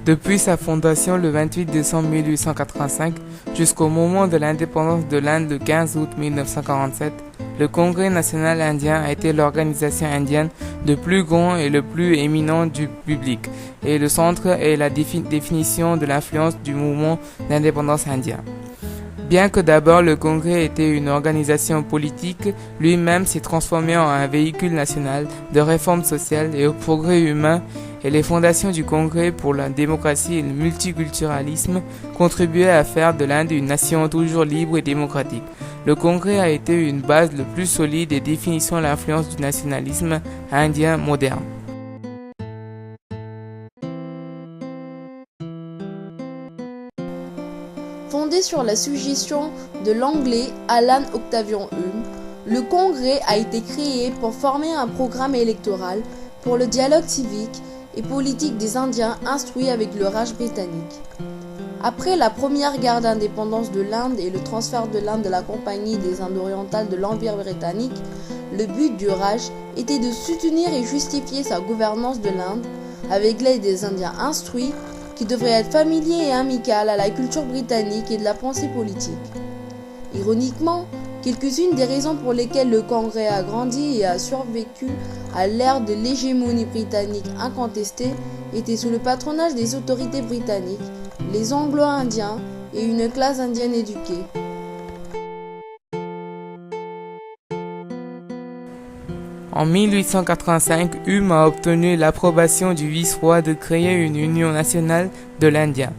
Depuis sa fondation le 28 décembre 1885 jusqu'au moment de l'indépendance de l'Inde le 15 août 1947, le Congrès national indien a été l'organisation indienne le plus grand et le plus éminent du public, et le centre est la définition de l'influence du mouvement d'indépendance indien. Bien que d'abord le Congrès était une organisation politique, lui-même s'est transformé en un véhicule national de réforme sociale et au progrès humain, et les fondations du Congrès pour la démocratie et le multiculturalisme contribuaient à faire de l'Inde une nation toujours libre et démocratique. Le Congrès a été une base le plus solide et définissant l'influence du nationalisme indien moderne. Fondé sur la suggestion de l'anglais Alan Octavian Hume, le Congrès a été créé pour former un programme électoral pour le dialogue civique et politique des Indiens instruits avec le Raj britannique. Après la première guerre d'indépendance de l'Inde et le transfert de l'Inde à la Compagnie des Indes orientales de l'Empire britannique, le but du Raj était de soutenir et justifier sa gouvernance de l'Inde avec l'aide des Indiens instruits qui devraient être familiers et amicaux à la culture britannique et de la pensée politique. Ironiquement, quelques-unes des raisons pour lesquelles le Congrès a grandi et a survécu à l'ère de l'hégémonie britannique incontestée étaient sous le patronage des autorités britanniques, les Anglo-Indiens et une classe indienne éduquée. En 1885, Hume a obtenu l'approbation du vice-roi de créer une union nationale de l'Indien,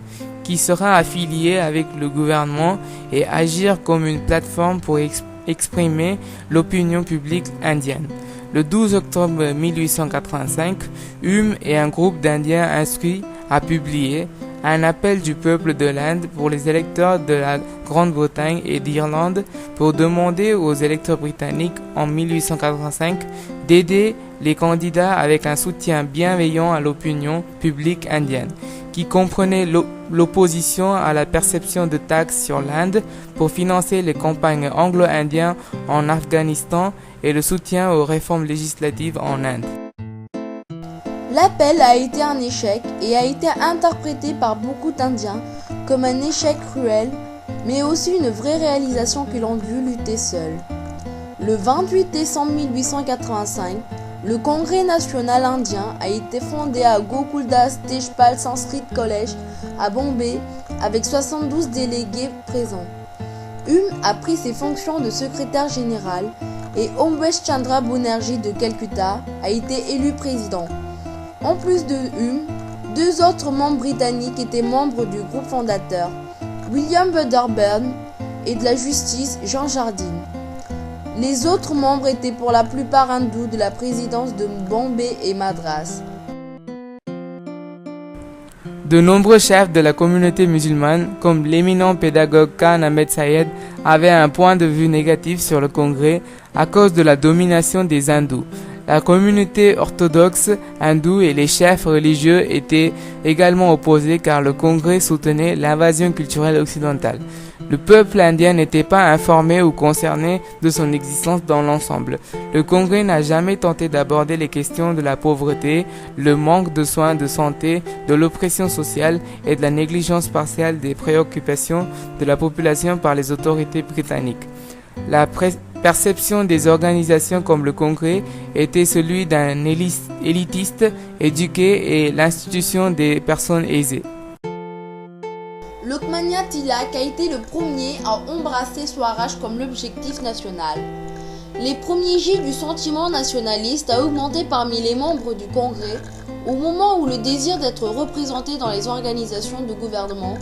qui sera affiliée avec le gouvernement et agir comme une plateforme pour exprimer l'opinion publique indienne. Le 12 octobre 1885, Hume et un groupe d'Indiens instruits a publié un appel du peuple de l'Inde pour les électeurs de la Grande-Bretagne et d'Irlande pour demander aux électeurs britanniques en 1885 d'aider les candidats avec un soutien bienveillant à l'opinion publique indienne, qui comprenait l'opposition à la perception de taxes sur l'Inde pour financer les campagnes anglo-indiennes en Afghanistan et le soutien aux réformes législatives en Inde. L'appel a été un échec et a été interprété par beaucoup d'Indiens comme un échec cruel, mais aussi une vraie réalisation qu'ils ont dû lutter seuls. Le 28 décembre 1885, le Congrès national indien a été fondé à Gokuldas Tejpal Sanskrit College à Bombay avec 72 délégués présents. Hume a pris ses fonctions de secrétaire général et Ambesh Chandra Banerjee de Calcutta a été élu président. En plus de Hume, deux autres membres britanniques étaient membres du groupe fondateur, William Wedderburn, et de la justice, Jean Jardine. Les autres membres étaient pour la plupart hindous de la présidence de Bombay et Madras. De nombreux chefs de la communauté musulmane, comme l'éminent pédagogue Khan Ahmed Sayed, avaient un point de vue négatif sur le Congrès à cause de la domination des hindous. La communauté orthodoxe hindoue et les chefs religieux étaient également opposés car le Congrès soutenait l'invasion culturelle occidentale. Le peuple indien n'était pas informé ou concerné de son existence dans l'ensemble. Le Congrès n'a jamais tenté d'aborder les questions de la pauvreté, le manque de soins de santé, de l'oppression sociale et de la négligence partielle des préoccupations de la population par les autorités britanniques. La perception des organisations comme le Congrès était celui d'un élitiste éduqué et l'institution des personnes aisées. Lokmanya Tilak a été le premier à embrasser Swaraj comme l'objectif national. Les premiers jets du sentiment nationaliste a augmenté parmi les membres du Congrès au moment où le désir d'être représenté dans les organisations de gouvernement,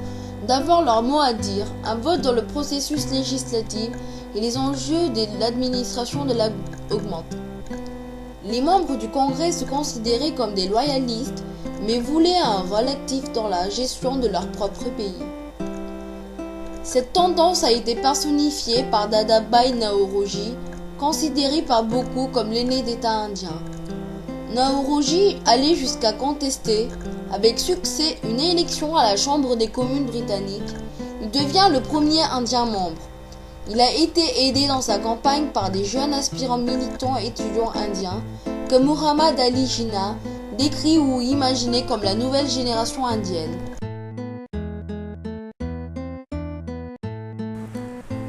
d'avoir leur mot à dire, un vote dans le processus législatif et les enjeux de l'administration de la augmentent. Les membres du Congrès se considéraient comme des loyalistes, mais voulaient un rôle actif dans la gestion de leur propre pays. Cette tendance a été personnifiée par Dadabhai Naoroji, considéré par beaucoup comme l'aîné d'État indien. Naoroji allait jusqu'à contester, avec succès, une élection à la Chambre des communes britanniques. Il devient le premier Indien membre. Il a été aidé dans sa campagne par des jeunes aspirants militants étudiants indiens comme Muhammad Ali Jinnah, décrit ou imaginé comme la nouvelle génération indienne.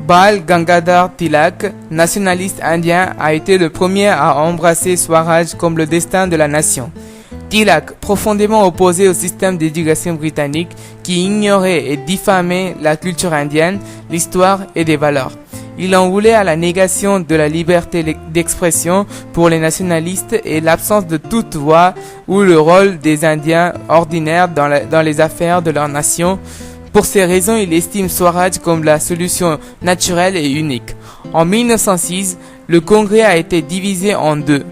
Bal Gangadhar Tilak, nationaliste indien, a été le premier à embrasser Swaraj comme le destin de la nation. Tilak, profondément opposé au système d'éducation britannique qui ignorait et diffamait la culture indienne, l'histoire et des valeurs. Il en voulait à la négation de la liberté d'expression pour les nationalistes et l'absence de toute voix ou le rôle des Indiens ordinaires dans les affaires de leur nation. Pour ces raisons, il estime Swaraj comme la solution naturelle et unique. En 1906, le Congrès a été divisé en deux.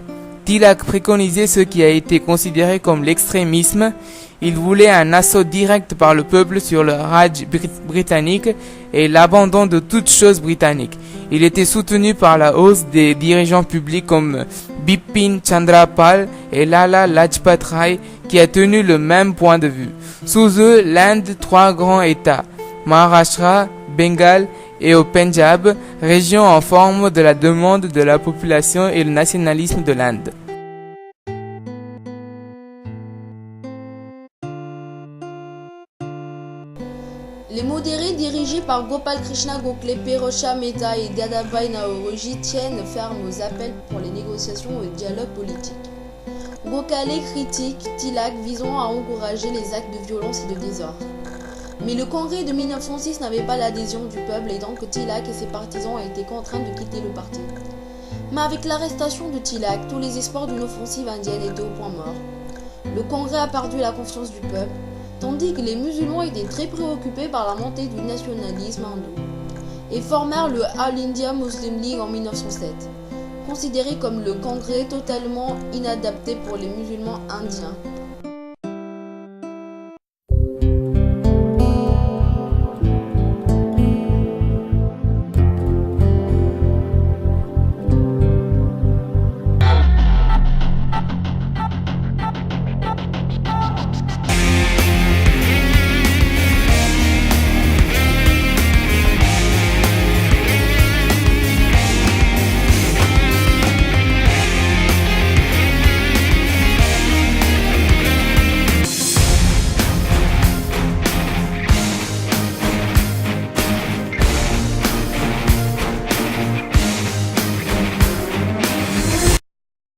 Tilak préconisait ce qui a été considéré comme l'extrémisme. Il voulait un assaut direct par le peuple sur le Raj britannique et l'abandon de toute chose britannique. Il était soutenu par la hausse des dirigeants publics comme Bipin Chandra Pal et Lala Lajpat Rai qui a tenu le même point de vue. Sous eux, l'Inde, trois grands États, Maharashtra, Bengale et au Pendjab, région en forme de la demande de la population et le nationalisme de l'Inde. Les modérés dirigés par Gopal Krishna Gokhale, Pirojsha Mehta et Dadabhai Naoroji tiennent ferme aux appels pour les négociations et le dialogue politique. Gokhale critique Tilak visant à encourager les actes de violence et de désordre. Mais le congrès de 1906 n'avait pas l'adhésion du peuple et donc Tilak et ses partisans ont été contraints de quitter le parti. Mais avec l'arrestation de Tilak, tous les espoirs d'une offensive indienne étaient au point mort. Le congrès a perdu la confiance du peuple, tandis que les musulmans étaient très préoccupés par la montée du nationalisme hindou et formèrent le All India Muslim League en 1907, considéré comme le congrès totalement inadapté pour les musulmans indiens.